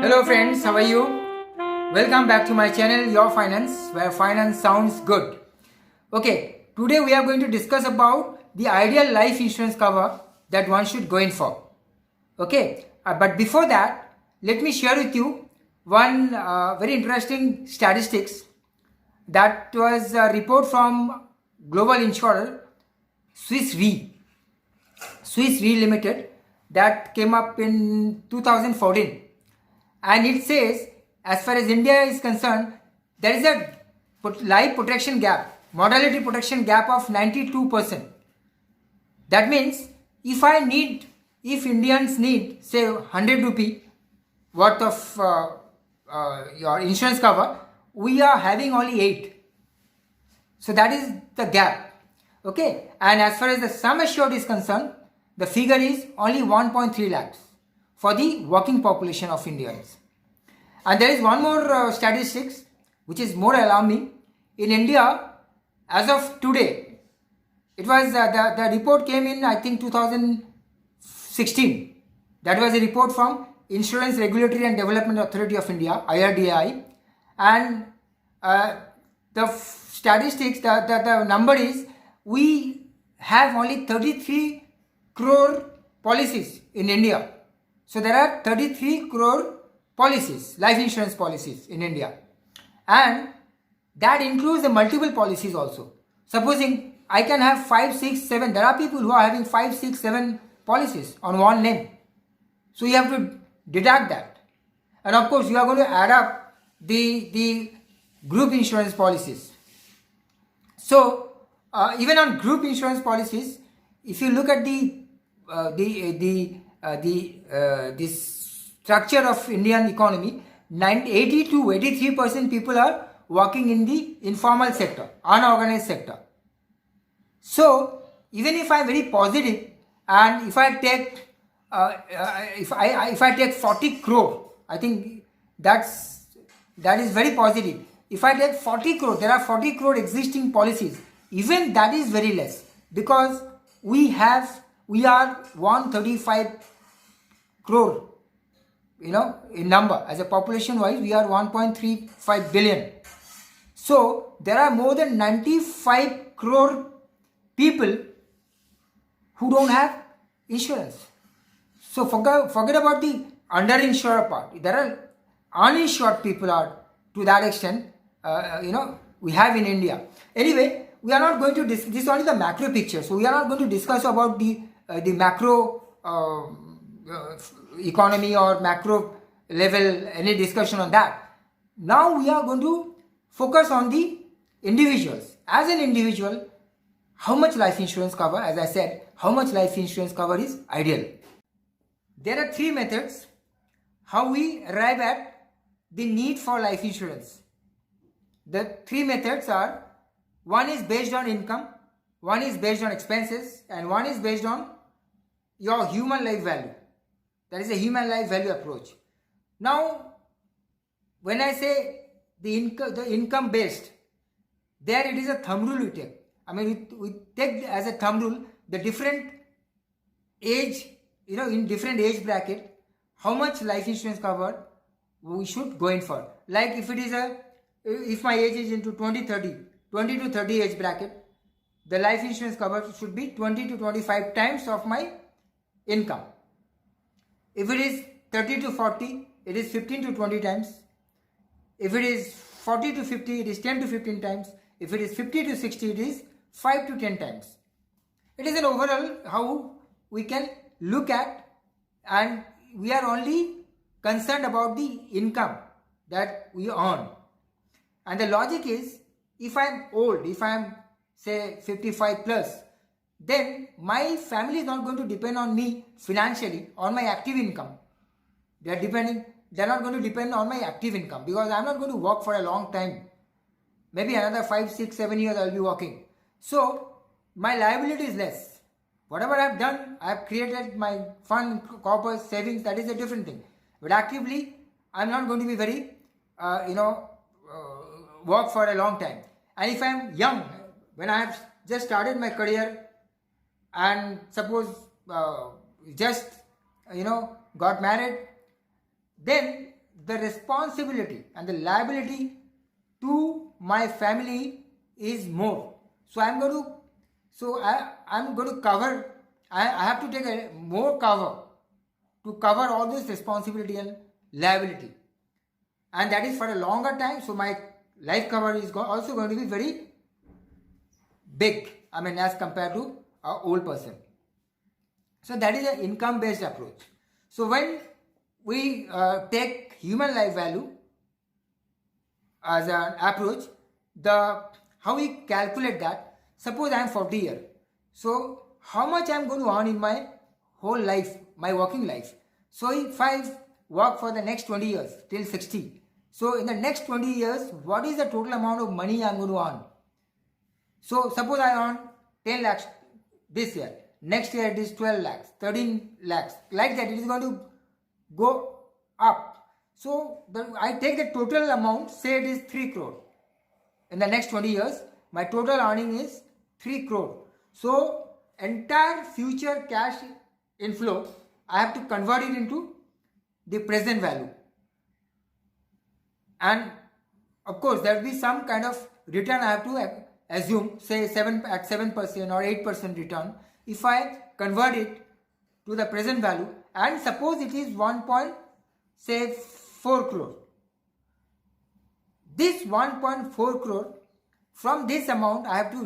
Hello friends, how are you? Welcome back to my channel Your Finance, where finance sounds good. Okay, today we are going to discuss about the ideal life insurance cover that one should go in for. Okay, but before that, let me share with you one very interesting statistics. That was a report from global insurer Swiss Re, Limited, that came up in 2014. And it says, as far as India is concerned, there is a life protection gap, mortality protection gap of 92%. That means if Indians need say 100 rupee worth of your insurance cover, we are having only 8. So that is the gap. Okay, and as far as the sum assured is concerned, the figure is only 1.3 lakhs for the working population of Indians. And there is one more statistics which is more alarming. In India, as of today, it was the report came in I think 2016. That was a report from Insurance Regulatory and Development Authority of India, IRDAI, and the statistics, the number is we have only 33 crore policies in India. So there are 33 crore policies, life insurance policies in India, and that includes the multiple policies also. Supposing I can have 5, 6, 7, there are people who are having 5, 6, 7 policies on one name. So you have to deduct that, and of course you are going to add up the group insurance policies. So even on group insurance policies, if you look at the structure of Indian economy, 80 to 83% people are working in the informal sector, unorganized sector. So even if I am very positive, and if I take if I take 40 crore, I think that is very positive. If I take 40 crore, there are 40 crore existing policies. Even that is very less, because we are 135 crore, in number. As a population wise, we are 1.35 billion. So there are more than 95 crore people who don't have insurance. So forget about the underinsured part. There are uninsured people are to that extent, we have in India. Anyway, we are not going to this is only the macro picture. So we are not going to discuss about the macro economy or macro level, any discussion on that. Now we are going to focus on the individuals. As an individual, how much life insurance cover, as I said, how much life insurance cover is ideal. There are 3 methods how we arrive at the need for life insurance. The 3 methods are: one is based on income, one is based on expenses, and one is based on your human life value. That is a human life value approach. Now, when I say the income based, there it is a thumb rule we take. I mean, we take as a thumb rule the different age, in different age bracket, how much life insurance cover we should go in for. Like if my age is into 20 to 30 age bracket, the life insurance cover should be 20 to 25 times of my income. If it is 30 to 40, it is 15 to 20 times. If it is 40 to 50, it is 10 to 15 times. If it is 50 to 60, it is 5 to 10 times. It is an overall how we can look at, and we are only concerned about the income that we earn. And the logic is, if I am old, if I am say 55 plus, then my family is not going to depend on me financially on my active income. They are not going to depend on my active income, because I am not going to work for a long time. Maybe another 5, 6, 7 years I will be working. So my liability is less. Whatever I have done, I have created my fund, corpus, savings, that is a different thing. But actively, I am not going to be very, work for a long time. And if I am young, when I have just started my career, and suppose just got married, then the responsibility and the liability to my family is more. So I'm going to cover, I have to take a more cover to cover all this responsibility and liability. And that is for a longer time. So my life cover is also going to be very big, I mean, as compared to an old person. So that is an income based approach. So when we take human life value as an approach, how we calculate that, suppose I am 40 years. So how much I am going to earn in my whole life, my working life. So if I work for the next 20 years till 60, so in the next 20 years, what is the total amount of money I am going to earn? So suppose I earn 10 lakhs this year. Next year it is 12 lakhs, 13 lakhs. Like that, it is going to go up. So I take the total amount, say it is 3 crore. In the next 20 years, my total earning is 3 crore. So entire future cash inflow, I have to convert it into the present value. And of course, there will be some kind of return I have to assume, say 7% or 8% return. If I convert it to the present value, and suppose it is 1.4 crore. This 1.4 crore, from this amount I have to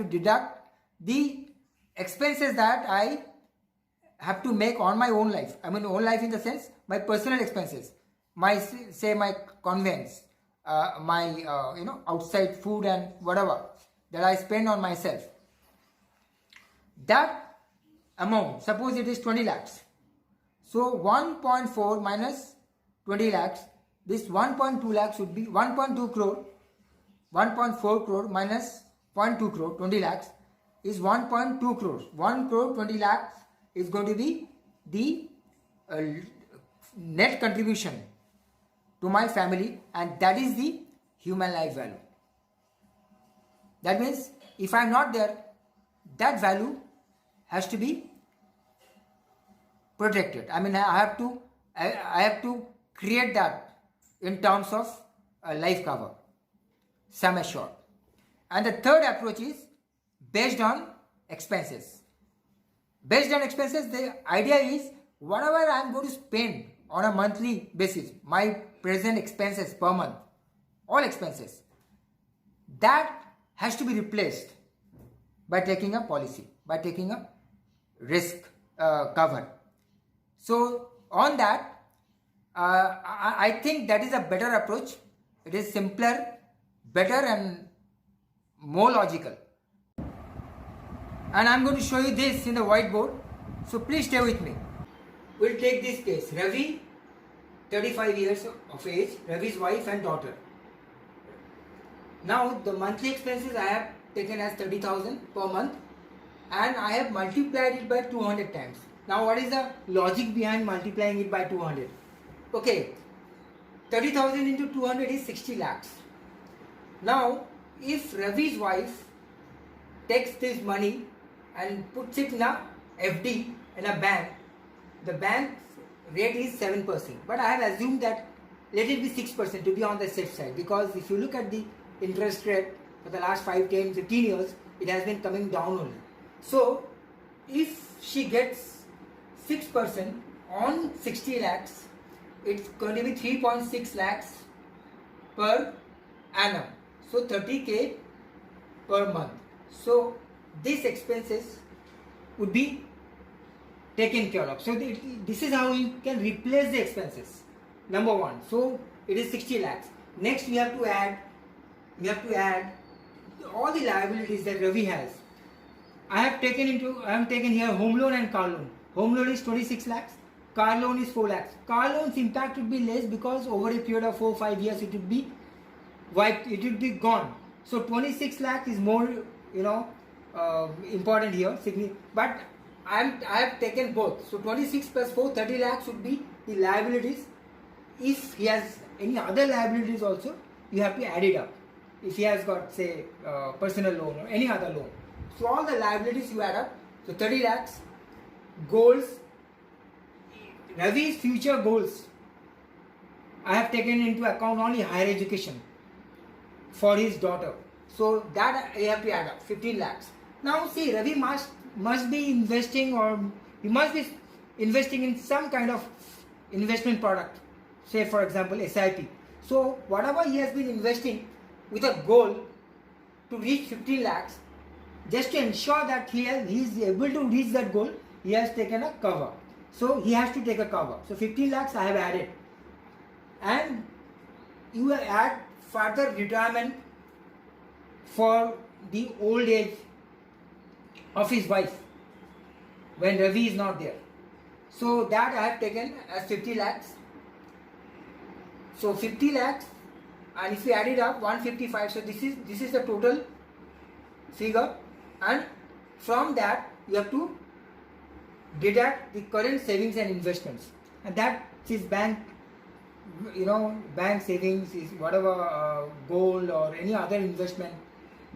deduct the expenses that I have to make on my own life. I mean own life in the sense, my personal expenses, my conveyance, my outside food and whatever that I spend on myself. That amount, suppose it is 20 lakhs. So 1.4 minus 20 lakhs, this 1.2 lakhs would be 1.2 crore. 1.4 crore minus 0.2 crore, 20 lakhs is 1.2 crores. 1 crore 20 lakhs is going to be the net contribution to my family, and that is the human life value. That means if I am not there, that value has to be protected. I mean, I have to create that in terms of a life cover, sum assured. And the third approach is based on expenses. Based on expenses, the idea is whatever I am going to spend on a monthly basis, my present expenses per month, all expenses, that has to be replaced by taking a policy, by taking a risk cover. So on that, I think that is a better approach. It is simpler, better and more logical. And I am going to show you this in the whiteboard. So please stay with me. We'll take this case. Ravi, 35 years of age, Ravi's wife and daughter. Now the monthly expenses I have taken as 30,000 per month, and I have multiplied it by 200 times. Now what is the logic behind multiplying it by 200? Okay, 30,000 into 200 is 60 lakhs. Now if Ravi's wife takes this money and puts it in a FD in a bank, the bank rate is 7%. But I have assumed that let it be 6% to be on the safe side, because if you look at the interest rate for the last 5, 10, 15 years, it has been coming down only. So if she gets 6% on 60 lakhs, it's going to be 3.6 lakhs per annum. So 30k per month. So these expenses would be taken care of. So this is how you can replace the expenses. Number one. So it is 60 lakhs. Next we have to add all the liabilities that Ravi has. I have taken here home loan and car loan. Home loan is 26 lakhs. Car loan is 4 lakhs. Car loan's impact would be less because over a period of 4-5 years it would be wiped. It would be gone. So 26 lakhs is more important here. But I have taken both. So 26 plus 4, 30 lakhs would be the liabilities. If he has any other liabilities also, you have to add it up. If he has got, say, personal loan or any other loan. So all the liabilities you add up. So 30 lakhs. Goals. Ravi's future goals. I have taken into account only higher education for his daughter. So that I have to add up 15 lakhs. Now see, Ravi must be investing, or he must be investing in some kind of investment product. Say for example SIP. So whatever he has been investing with a goal to reach 15 lakhs, just to ensure that he is able to reach that goal, he has taken a cover. So he has to take a cover. So 15 lakhs I have added. And you will add further retirement for the old age of his wife when Ravi is not there. So that I have taken as 50 lakhs. So 50 lakhs, and if you add it up, 155. So this is the total figure, and from that you have to deduct the current savings and investments, and that is bank, bank savings is whatever gold or any other investment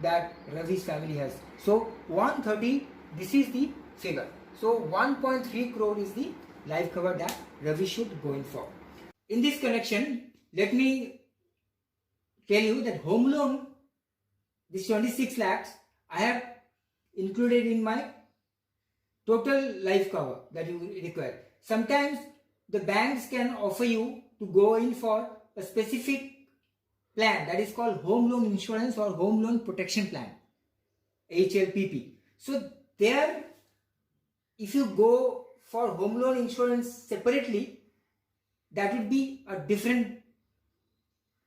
that Ravi's family has. So 130, this is the figure. So 1.3 crore is the life cover that Ravi should go in for. In this connection, let me tell you that home loan, this 26 lakhs, I have included in my total life cover that you require. Sometimes the banks can offer you to go in for a specific plan that is called home loan insurance or home loan protection plan, HLPP. So there, if you go for home loan insurance separately, that would be a different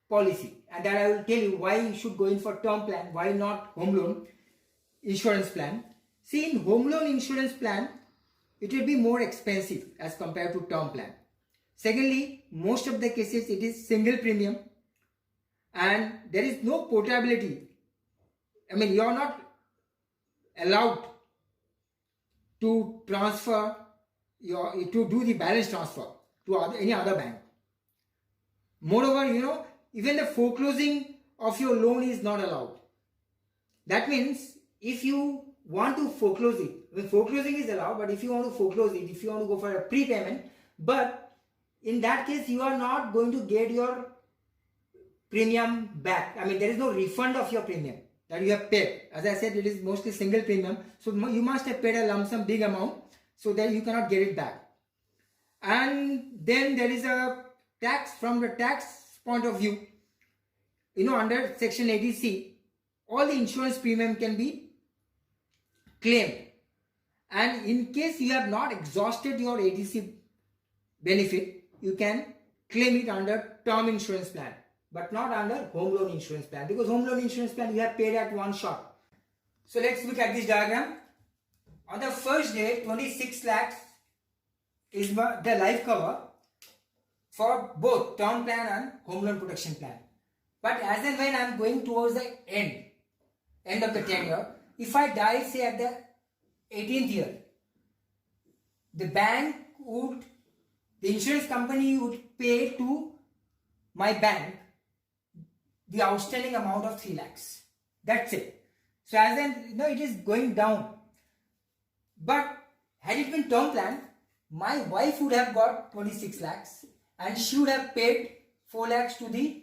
policy, and that I will tell you why you should go in for term plan, why not home loan insurance plan. See, in home loan insurance plan, it will be more expensive as compared to term plan. Secondly, most of the cases it is single premium, and there is no portability. I mean, you are not allowed to transfer to do the balance transfer to any other bank. Moreover, even the foreclosing of your loan is not allowed. That means if you want to foreclose it, foreclosing is allowed, but if you want to foreclose it, if you want to go for a prepayment, but in that case you are not going to get your premium back. I mean, there is no refund of your premium that you have paid. As I said, it is mostly single premium, so you must have paid a lump sum big amount, so that you cannot get it back. And then there is a tax. From the tax point of view, under section 80C, all the insurance premium can be claimed, and in case you have not exhausted your 80C benefit, you can claim it under term insurance plan, but not under home loan insurance plan, because home loan insurance plan you have paid at one shot. So let's look at this diagram. On the first day, 26 lakhs is the life cover for both term plan and home loan protection plan. But as and when I am going towards the end of the tenure, if I die, say at the 18th year, the insurance company would pay to my bank the outstanding amount of 3 lakhs. That's it. So as in, it is going down. But had it been term plan, my wife would have got 26 lakhs and she would have paid 4 lakhs to the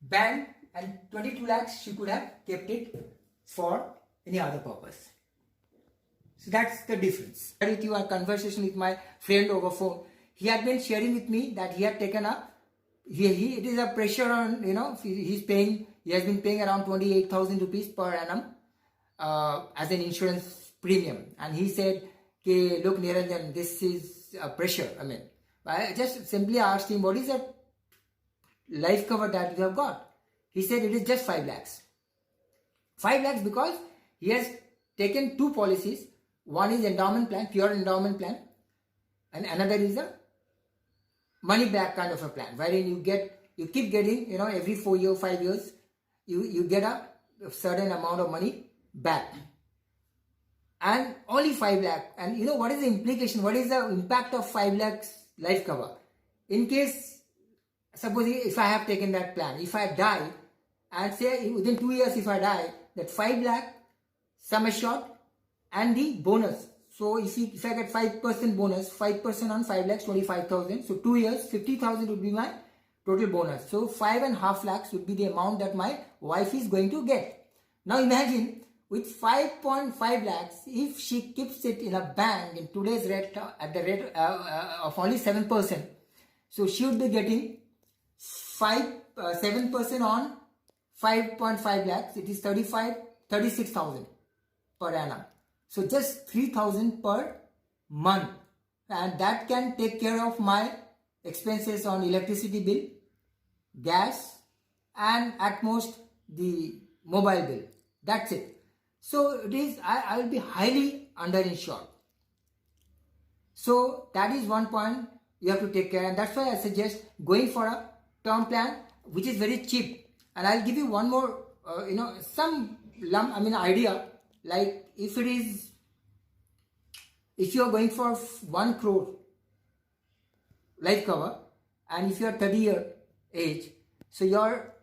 bank, and 22 lakhs she could have kept it for any other purpose. So that's the difference. With you, a conversation with my friend over phone, he had been sharing with me that he had taken up, it is a pressure on, he has been paying around 28,000 rupees per annum as an insurance premium. And he said, okay, look Niranjan, this is a pressure. I just simply asked him, what is the life cover that you have got? He said it is just 5 lakhs. 5 lakhs because he has taken 2 policies. One is endowment plan, pure endowment plan, and another is a money back kind of a plan, wherein you keep getting, every 4 years, 5 years, you get a certain amount of money back. And only 5 lakh. And what is the implication? What is the impact of 5 lakhs life cover? In case, suppose if I have taken that plan, if I die, and say within 2 years if I die, that 5 lakh sum assured and the bonus. So if I get 5% bonus, 5% on 5 lakhs, 25,000. So 2 years, 50,000 would be my total bonus. So 5.5 lakhs would be the amount that my wife is going to get. Now imagine with 5.5 lakhs, if she keeps it in a bank in today's rate at the rate of only 7%, so she would be getting 7% on 5.5 lakhs. It is 36,000 per annum. So just 3,000 per month, and that can take care of my expenses on electricity bill, gas, and at most the mobile bill. That's it. So it is, I will be highly underinsured. So that is one point you have to take care, and that's why I suggest going for a term plan which is very cheap. And I'll give you one more, idea. Like if you are going for 1 crore life cover, and if you are 30-year age, so your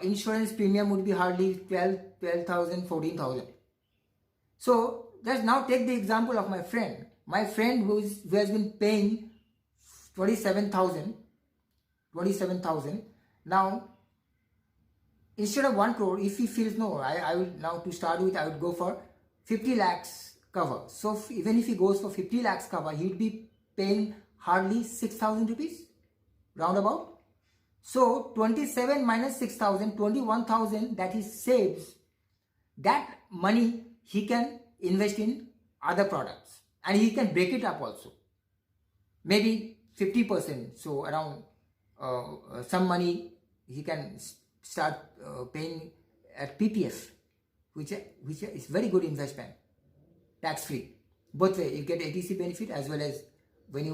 insurance premium would be hardly 12,000, 14,000. So just now take the example of my friend. My friend who has been paying 27,000. Now, instead of 1 crore, if he feels no, I will now to start with, I would go for 50 lakhs cover. So even if he goes for 50 lakhs cover, he would be paying hardly 6,000 rupees, roundabout. So 27 minus 6,000, 21,000 that he saves, that money he can invest in other products, and he can break it up also. Maybe 50%, so around some money he can start paying at PPF, which is very good investment, tax free. Both way, you get ATC benefit as well as when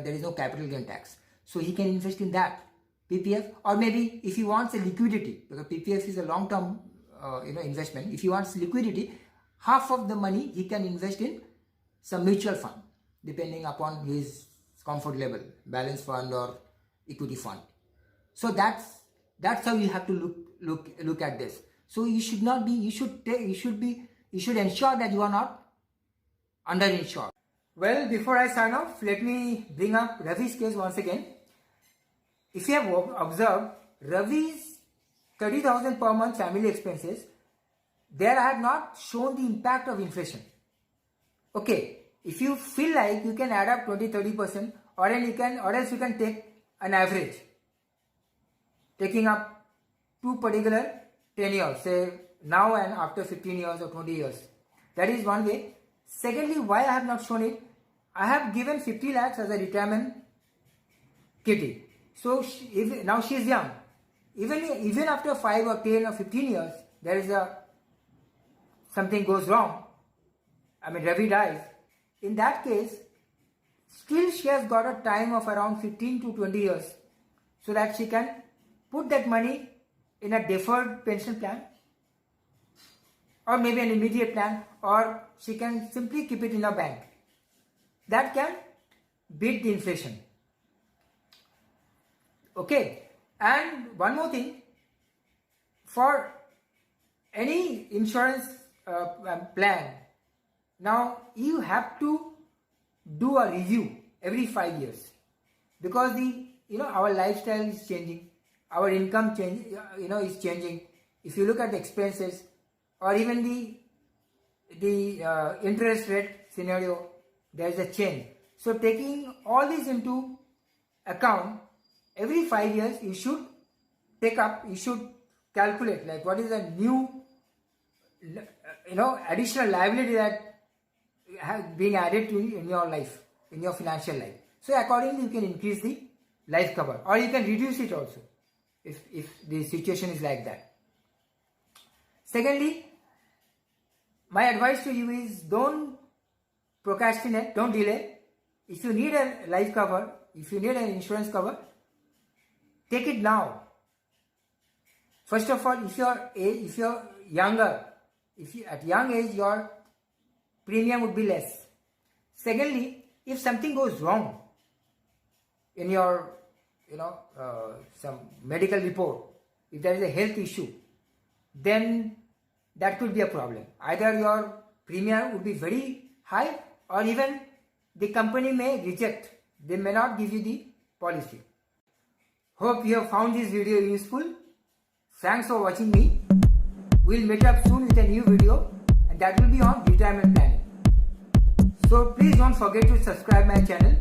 there is no capital gain tax. So he can invest in that PPF, or maybe if he wants a liquidity, because PPF is a long term investment. If he wants liquidity, half of the money he can invest in some mutual fund, depending upon his comfort level, balance fund or equity fund. So that's how you have to look at this. So you should ensure that you are not underinsured. Well, before I sign off, let me bring up Ravi's case once again. If you have observed, Ravi's 30,000 per month family expenses, there I have not shown the impact of inflation. Okay, if you feel like you can add up 20-30%, or else you can take an average, taking up two particular tenures, say now and after 15 years or 20 years. That is one way. Secondly, why I have not shown it, I have given 50 lakhs as a retirement kitty. So now she is young. Even after 5 or 10 or 15 years, there is something goes wrong. Ravi dies. In that case, still she has got a time of around 15 to 20 years, so that she can put that money in a deferred pension plan, or maybe an immediate plan, or she can simply keep it in a bank. That can beat the inflation. Okay, and one more thing, for any insurance plan, now you have to do a review every 5 years, because our lifestyle is changing, our income is changing. If you look at the expenses, or even the interest rate scenario, there is a change. So taking all this into account, every 5 years you should calculate like what is the new additional liability that being added to in your life, in your financial life. So accordingly you can increase the life cover, or you can reduce it also if the situation is like that. Secondly, my advice to you is don't procrastinate, don't delay. If you need a life cover, if you need an insurance cover, take it now. First of all, if you're younger, at young age your premium would be less. Secondly, if something goes wrong in your some medical report, if there is a health issue, then that could be a problem. Either your premium would be very high, or even the company may reject, they may not give you the policy. Hope you have found this video useful. Thanks for watching me. We'll meet up soon with a new video, and that will be on retirement planning. So please don't forget to subscribe my channel